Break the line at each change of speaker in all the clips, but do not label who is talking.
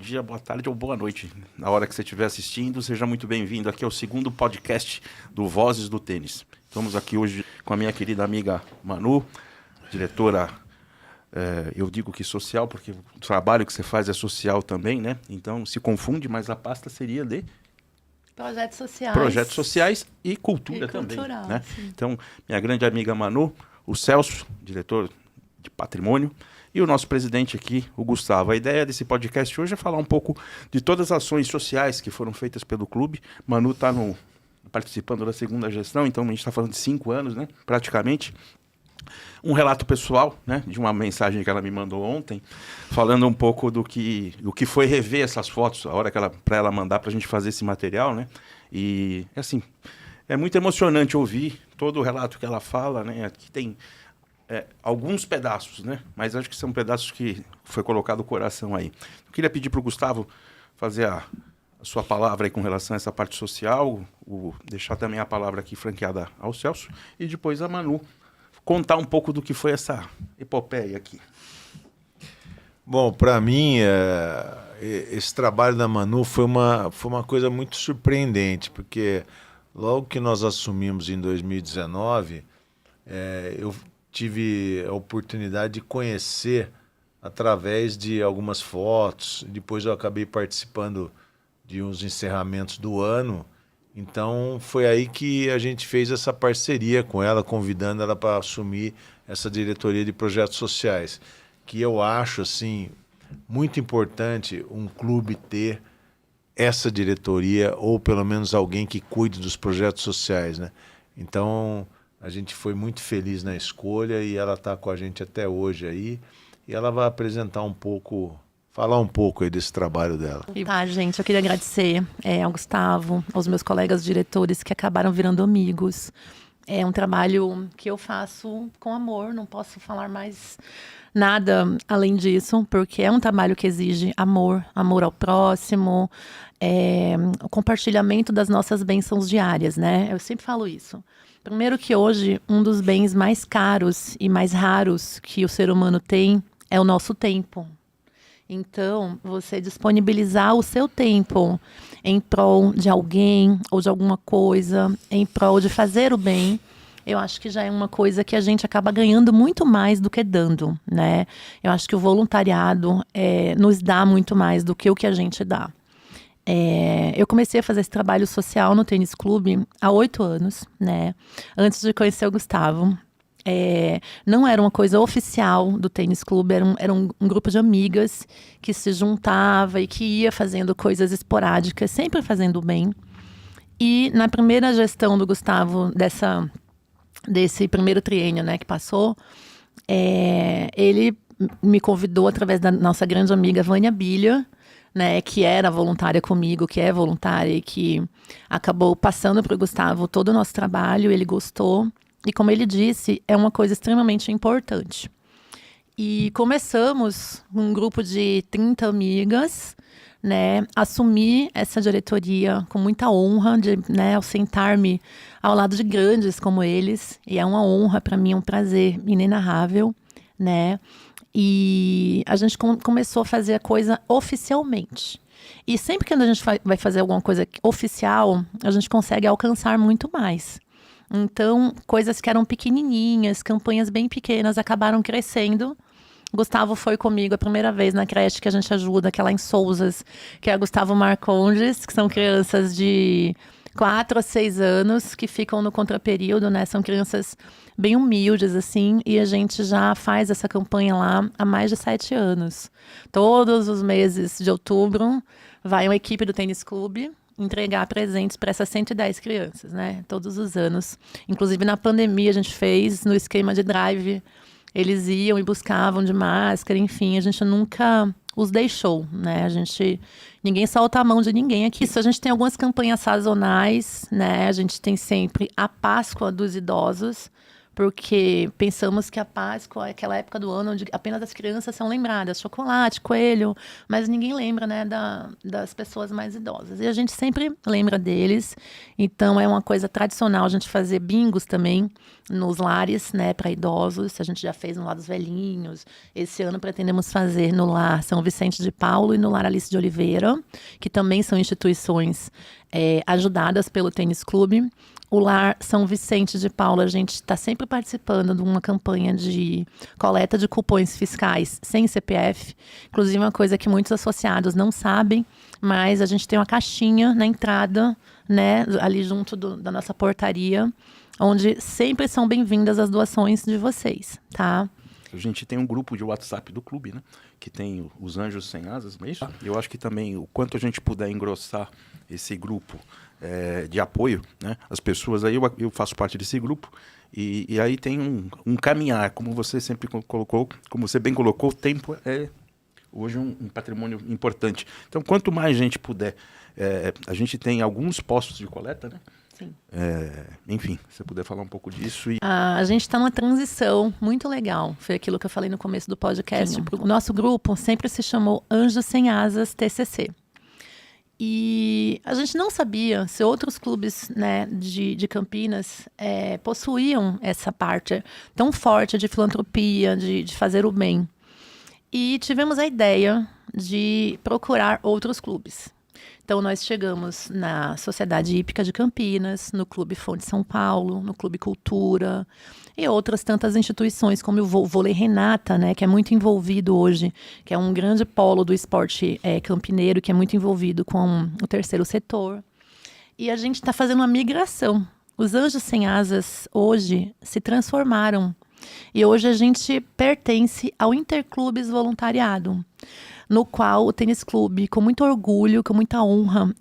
dia, boa tarde ou boa noite. Na hora que você estiver assistindo, seja muito bem-vindo aqui ao segundo podcast do Vozes do Tênis. Estamos aqui hoje com a minha querida amiga Manu, diretora, eu digo que social, porque o trabalho que você faz é social também, né? Então se confunde, mas a pasta seria de... Projetos sociais e cultura também, né? Então, minha grande amiga Manu, o Celso, diretor de patrimônio, e o nosso presidente aqui, o Gustavo. A ideia desse podcast hoje é falar um pouco de todas as ações sociais que foram feitas pelo clube. Manu está participando da segunda gestão, então a gente está falando de 5 anos, né? Praticamente. Um relato pessoal, né, de uma mensagem que ela me mandou ontem, falando um pouco do que foi rever essas fotos, a hora que para ela mandar para a gente fazer esse material, né? E assim, é muito emocionante ouvir todo o relato que ela fala, né? Aqui tem alguns pedaços, né? Mas acho que são pedaços que foi colocado o coração aí. Eu queria pedir para o Gustavo fazer a sua palavra aí com relação a essa parte social, deixar também a palavra aqui franqueada ao Celso, e depois a Manu contar um pouco do que foi essa epopeia aqui.
Bom, para mim, esse trabalho da Manu foi uma coisa muito surpreendente, porque logo que nós assumimos em 2019, eu tive a oportunidade de conhecer através de algumas fotos. Depois eu acabei participando de uns encerramentos do ano. Então foi aí que a gente fez essa parceria com ela, convidando ela para assumir essa diretoria de projetos sociais, que eu acho assim muito importante um clube ter essa diretoria, ou pelo menos alguém que cuide dos projetos sociais, né? Então a gente foi muito feliz na escolha e ela está com a gente até hoje aí, e ela vai apresentar falar um pouco aí desse trabalho dela.
Tá, gente, eu queria agradecer ao Gustavo, aos meus colegas diretores que acabaram virando amigos. É um trabalho que eu faço com amor, não posso falar mais nada além disso, porque é um trabalho que exige amor ao próximo, o compartilhamento das nossas bênçãos diárias, né? Eu sempre falo isso. Primeiro que hoje, um dos bens mais caros e mais raros que o ser humano tem é o nosso tempo. Então, você disponibilizar o seu tempo em prol de alguém ou de alguma coisa, em prol de fazer o bem, eu acho que já é uma coisa que a gente acaba ganhando muito mais do que dando, né? Eu acho que o voluntariado nos dá muito mais do que o que a gente dá. Eu comecei a fazer esse trabalho social no tênis clube há 8 anos, né? Antes de conhecer o Gustavo. Não era uma coisa oficial do tênis clube, era um grupo de amigas que se juntava e que ia fazendo coisas esporádicas, sempre fazendo bem. E na primeira gestão do Gustavo, desse primeiro triênio, né, que passou, ele me convidou através da nossa grande amiga Vânia Bilha, né, que era voluntária comigo, que é voluntária e que acabou passando para o Gustavo todo o nosso trabalho. Ele gostou. E como ele disse, é uma coisa extremamente importante. E começamos um grupo de 30 amigas, né, assumir essa diretoria com muita honra, ao sentar-me ao lado de grandes como eles. E é uma honra para mim, um prazer inenarrável, né? E a gente começou a fazer a coisa oficialmente. E sempre que a gente vai fazer alguma coisa oficial, a gente consegue alcançar muito mais. Então, coisas que eram pequenininhas, campanhas bem pequenas, acabaram crescendo. Gustavo foi comigo a primeira vez na creche que a gente ajuda, que é lá em Souzas, que é a Gustavo Marcondes, que são crianças de 4 a 6 anos, que ficam no contraperíodo, né? São crianças bem humildes, assim, e a gente já faz essa campanha lá há mais de 7 anos. Todos os meses de outubro, vai uma equipe do tênis clube entregar presentes para essas 110 crianças, né? Todos os anos. Inclusive, na pandemia, a gente fez no esquema de drive. Eles iam e buscavam de máscara, enfim, a gente nunca os deixou, né? Ninguém solta a mão de ninguém aqui. Isso, a gente tem algumas campanhas sazonais, né? A gente tem sempre a Páscoa dos idosos, porque pensamos que a Páscoa é aquela época do ano onde apenas as crianças são lembradas, chocolate, coelho, mas ninguém lembra, né, das pessoas mais idosas. E a gente sempre lembra deles, então é uma coisa tradicional a gente fazer bingos também nos lares, né, para idosos. A gente já fez no Lar dos Velhinhos. Esse ano pretendemos fazer no Lar São Vicente de Paulo e no Lar Alice de Oliveira, que também são instituições ajudadas pelo Tênis Clube. O Lar São Vicente de Paulo, a gente está sempre participando de uma campanha de coleta de cupons fiscais sem CPF. Inclusive, uma coisa que muitos associados não sabem, mas a gente tem uma caixinha na entrada, né, ali junto da nossa portaria, onde sempre são bem-vindas as doações de vocês, tá?
A gente tem um grupo de WhatsApp do clube, né? Que tem os Anjos Sem Asas, não é isso? Eu acho que também, o quanto a gente puder engrossar esse grupo de apoio, né? As pessoas aí, eu faço parte desse grupo, e aí tem um caminhar, como você sempre colocou, como você bem colocou, o tempo é hoje um patrimônio importante. Então, quanto mais gente puder, a gente tem alguns postos de coleta, né?
Sim.
Enfim, se você puder falar um pouco disso.
A gente está numa transição muito legal. Foi aquilo que eu falei no começo do podcast. O nosso grupo sempre se chamou Anjos Sem Asas TCC. E a gente não sabia se outros clubes, né, de Campinas possuíam essa parte tão forte de filantropia, de fazer o bem. E tivemos a ideia de procurar outros clubes. Então, nós chegamos na Sociedade Hípica de Campinas, no Clube Fonte São Paulo, no Clube Cultura e outras tantas instituições, como o Vôlei Renata, né, que é muito envolvido hoje, que é um grande polo do esporte campineiro, que é muito envolvido com o terceiro setor. E a gente está fazendo uma migração. Os Anjos Sem Asas, hoje, se transformaram. E hoje a gente pertence ao Interclubes Voluntariado, no qual o Tênis Clube, com muito orgulho, com muita honra,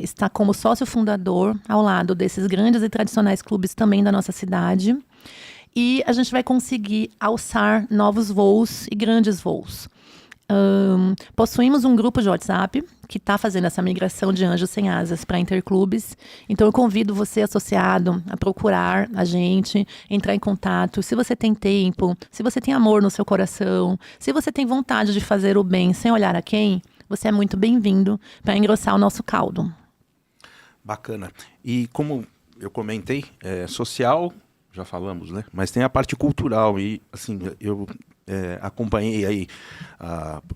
está como sócio fundador, ao lado desses grandes e tradicionais clubes também da nossa cidade. E a gente vai conseguir alçar novos voos e grandes voos. Possuímos um grupo de WhatsApp que está fazendo essa migração de Anjos Sem Asas para Interclubes. Então, eu convido você, associado, a procurar a gente, entrar em contato. Se você tem tempo, se você tem amor no seu coração, se você tem vontade de fazer o bem sem olhar a quem, você é muito bem-vindo para engrossar o nosso caldo.
Bacana. E como eu comentei, social, já falamos, né? Mas tem a parte cultural e, assim, eu acompanhei aí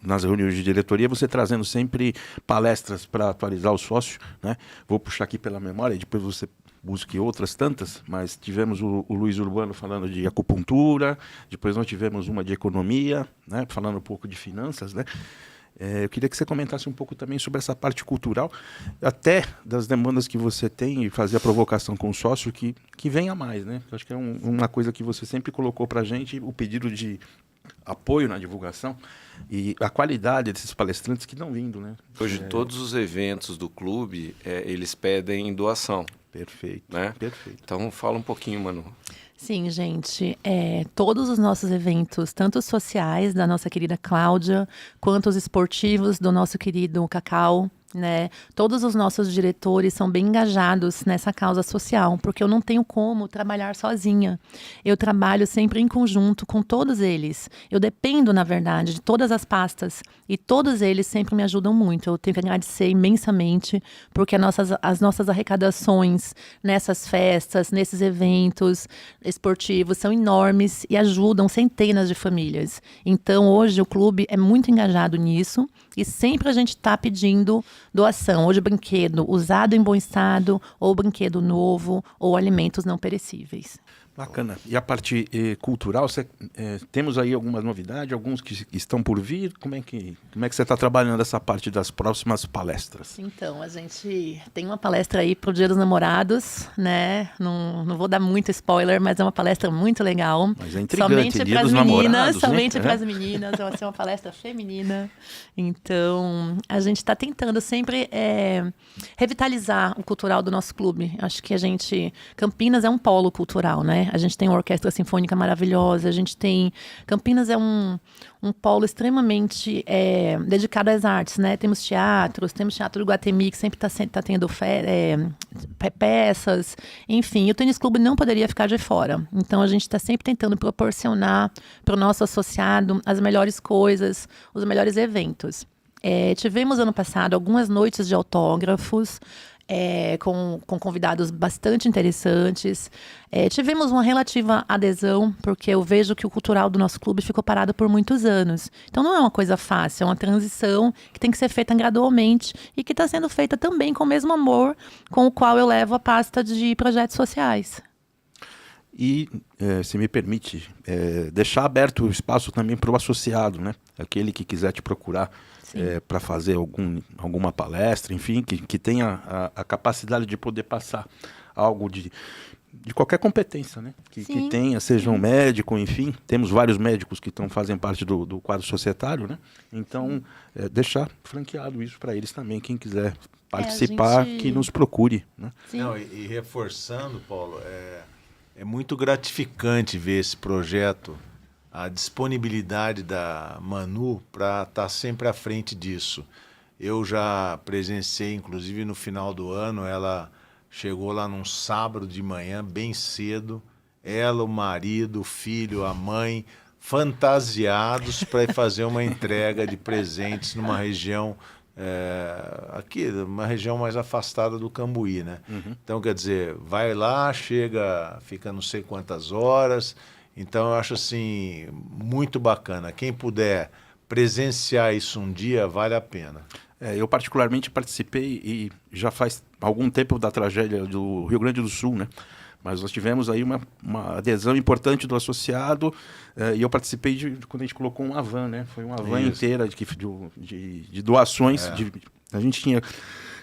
nas reuniões de diretoria, você trazendo sempre palestras para atualizar o sócio, né? Vou puxar aqui pela memória e depois você busque outras tantas, mas tivemos o Luiz Urbano falando de acupuntura, depois nós tivemos uma de economia, né? Falando um pouco de finanças, né? Eu queria que você comentasse um pouco também sobre essa parte cultural, até das demandas que você tem e fazer a provocação com o sócio que venha mais, né? Eu acho que é uma coisa que você sempre colocou para a gente, o pedido de apoio na divulgação e a qualidade desses palestrantes que estão vindo, né?
Hoje todos os eventos do clube, eles pedem doação.
Perfeito,
né?
Perfeito.
Então fala um pouquinho, Manu.
Sim, gente, todos os nossos eventos, tanto os sociais da nossa querida Cláudia, quanto os esportivos do nosso querido Cacau, né? Todos os nossos diretores são bem engajados nessa causa social, porque eu não tenho como trabalhar sozinha. Eu trabalho sempre em conjunto com todos eles. Eu dependo, na verdade, de todas as pastas e todos eles sempre me ajudam muito. Eu tenho que agradecer imensamente, porque as nossas arrecadações nessas festas, nesses eventos esportivos são enormes e ajudam centenas de famílias. Então, hoje o clube é muito engajado nisso e sempre a gente está pedindo doação, ou de brinquedo usado em bom estado, ou brinquedo novo, ou alimentos não perecíveis.
Bacana. E a parte cultural, temos aí algumas novidades, alguns que estão por vir? Como é que você está trabalhando essa parte das próximas palestras?
Então, a gente tem uma palestra aí para o Dia dos Namorados, né? Não vou dar muito spoiler, mas é uma palestra muito legal.
Mas é intrigante,
somente
Dia
para
dos
as meninas,
Namorados,
somente
né?
para as meninas, vai ser uma palestra feminina. Então, a gente está tentando sempre revitalizar o cultural do nosso clube. Acho que Campinas é um polo cultural, né? A gente tem uma orquestra sinfônica maravilhosa, Campinas é um um polo extremamente dedicado às artes, né? Temos teatros, temos Teatro do Iguatemi, que sempre está tendo peças, enfim. E o Tênis Clube não poderia ficar de fora. Então, a gente está sempre tentando proporcionar para o nosso associado as melhores coisas, os melhores eventos. Tivemos ano passado algumas noites de autógrafos, com convidados bastante interessantes. Tivemos uma relativa adesão, porque eu vejo que o cultural do nosso clube ficou parado por muitos anos. Então não é uma coisa fácil, é uma transição que tem que ser feita gradualmente e que está sendo feita também com o mesmo amor com o qual eu levo a pasta de projetos sociais.
E, se me permite, deixar aberto o espaço também para o associado, né? Aquele que quiser te procurar para fazer alguma palestra, enfim, que tenha a capacidade de poder passar algo de qualquer competência, né? Que tenha, seja um médico, enfim. Temos vários médicos que fazem parte do quadro societário, né? Então, deixar franqueado isso para eles também, quem quiser participar, que nos procure, né?
Não, e reforçando, Paulo, é muito gratificante ver esse projeto, a disponibilidade da Manu para estar sempre à frente disso. Eu já presenciei, inclusive no final do ano, ela chegou lá num sábado de manhã, bem cedo, ela, o marido, o filho, a mãe, fantasiados para ir fazer uma entrega de presentes numa região, aqui, uma região mais afastada do Cambuí, né? Uhum. Então, quer dizer, vai lá, chega, fica não sei quantas horas. Então, eu acho assim, muito bacana. Quem puder presenciar isso um dia, vale a pena.
Eu particularmente participei, e já faz algum tempo, da tragédia do Rio Grande do Sul, né? Mas nós tivemos aí uma adesão importante do associado, e eu participei quando a gente colocou uma van, né? Foi uma van inteira de doações. A gente tinha,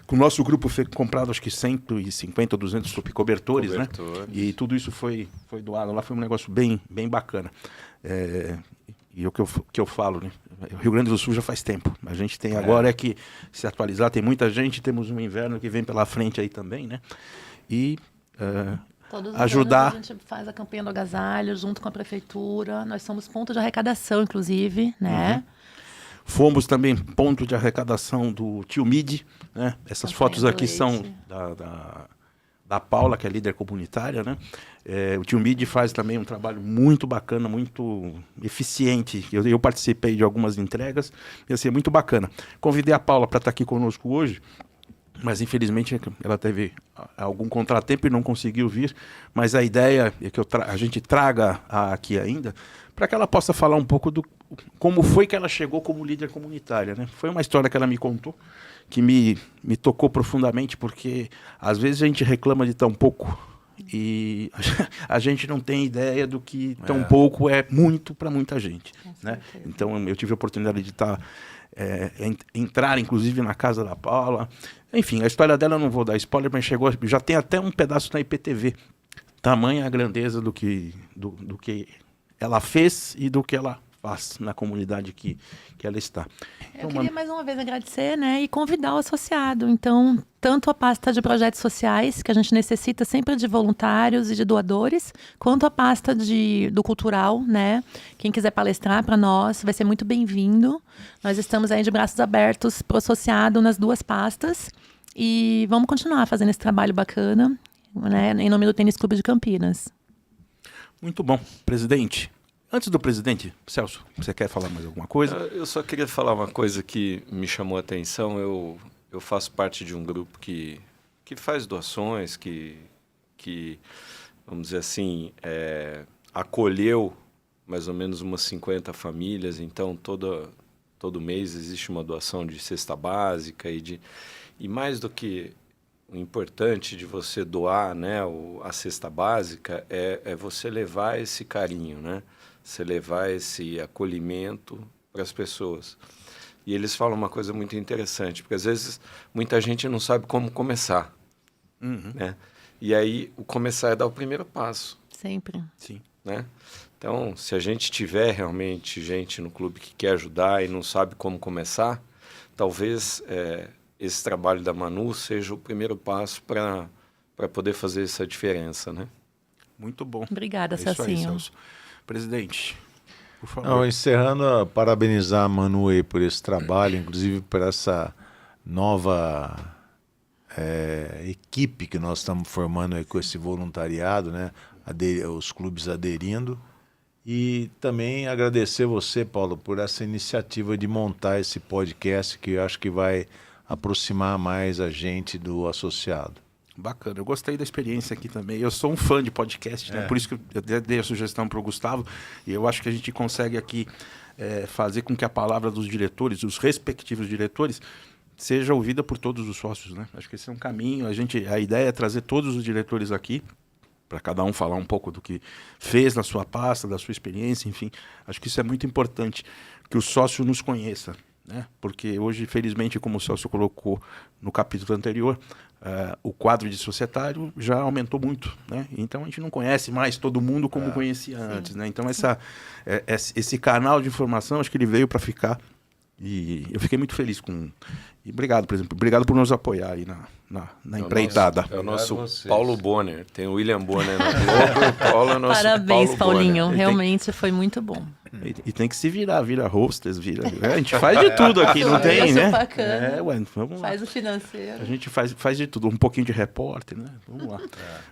com o nosso grupo, foi comprado acho que 150 ou 200 cobertores, né? E tudo isso foi doado lá, foi um negócio bem bacana. E o que eu falo, né? O Rio Grande do Sul já faz tempo. A gente tem agora que se atualizar, tem muita gente, temos um inverno que vem pela frente aí também, né? E
todos os
ajudar.
anos a gente faz a campanha do agasalho junto com a prefeitura. Nós somos ponto de arrecadação, inclusive, né?
Uhum. Fomos também ponto de arrecadação do Tio Midi, né? Essas fotos aqui são da Paula, que é líder comunitária, né? O Tio Midi faz também um trabalho muito bacana, muito eficiente. Eu participei de algumas entregas, e assim, é muito bacana. Convidei a Paula para estar aqui conosco hoje, mas infelizmente ela teve algum contratempo e não conseguiu vir. Mas a ideia é que a gente traga aqui ainda, para que ela possa falar um pouco como foi que ela chegou como líder comunitária, né? Foi uma história que ela me contou, que me tocou profundamente, porque às vezes a gente reclama de tão pouco e a gente não tem ideia do que tão pouco é muito para muita gente, né? Então eu tive a oportunidade de entrar inclusive na casa da Paula. Enfim, a história dela eu não vou dar spoiler, mas já tem até um pedaço na IPTV. Tamanha a grandeza do que ela fez e do que ela faz na comunidade que ela está.
Eu queria mais uma vez agradecer, né, e convidar o associado. Então, tanto a pasta de projetos sociais, que a gente necessita sempre de voluntários e de doadores, quanto a pasta do cultural, né? Quem quiser palestrar para nós vai ser muito bem-vindo. Nós estamos aí de braços abertos para o associado nas duas pastas e vamos continuar fazendo esse trabalho bacana, né, em nome do Tênis Clube de Campinas.
Muito bom. Presidente, antes do presidente, Celso, você quer falar mais alguma coisa?
Eu só queria falar uma coisa que me chamou a atenção. Eu faço parte de um grupo que faz doações, que vamos dizer assim, acolheu mais ou menos umas 50 famílias. Então, todo mês existe uma doação de cesta básica e mais do que o importante de você doar, né, a cesta básica é você levar esse carinho, né? Você levar esse acolhimento para as pessoas. E eles falam uma coisa muito interessante, porque às vezes muita gente não sabe como começar.
Uhum.
Né? E aí o começar é dar o primeiro passo.
Sempre.
Sim.
Né? Então, se a gente tiver realmente gente no clube que quer ajudar e não sabe como começar, talvez esse trabalho da Manu seja o primeiro passo para poder fazer essa diferença, né?
Muito bom.
Obrigada,
isso aí,
Celcinho.
Celso. Presidente, por favor.
Não, encerrando, parabenizar a Manu aí por esse trabalho, inclusive por essa nova equipe que nós estamos formando aí com esse voluntariado, né? Os clubes aderindo. E também agradecer você, Paulo, por essa iniciativa de montar esse podcast, que eu acho que vai aproximar mais a gente do associado.
Bacana, eu gostei da experiência aqui também. Eu sou um fã de podcast, né? Por isso que eu dei a sugestão para o Gustavo. E eu acho que a gente consegue aqui fazer com que a palavra dos diretores, os respectivos diretores, seja ouvida por todos os sócios, né? Acho que esse é um caminho. A ideia é trazer todos os diretores aqui, para cada um falar um pouco do que fez na sua pasta, da sua experiência, enfim. Acho que isso é muito importante, que o sócio nos conheça, né? Porque hoje, felizmente, como o Celso colocou no capítulo anterior, o quadro de societário já aumentou muito, né? Então a gente não conhece mais todo mundo como conhecia antes, né? Então esse canal de informação, acho que ele veio para ficar. E eu fiquei muito feliz com... E obrigado, por exemplo. Obrigado por nos apoiar aí na empreitada.
É o nosso Paulo Bonner. Tem o William Bonner na Globo e o Paulo é o nosso
Parabéns,
Paulo
Paulinho.
Bonner.
Realmente foi muito bom.
E tem que se vira hostess, a gente faz de tudo aqui, não tem,
Isso,
né?
bacana.
Vamos lá.
Faz o financeiro.
A gente faz de tudo, um pouquinho de repórter, né? Vamos lá.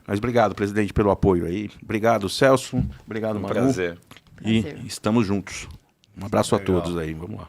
Mas obrigado, presidente, pelo apoio aí. Obrigado, Celso. Obrigado, Manu.
Prazer.
E estamos juntos. Um abraço a todos aí. Vamos lá.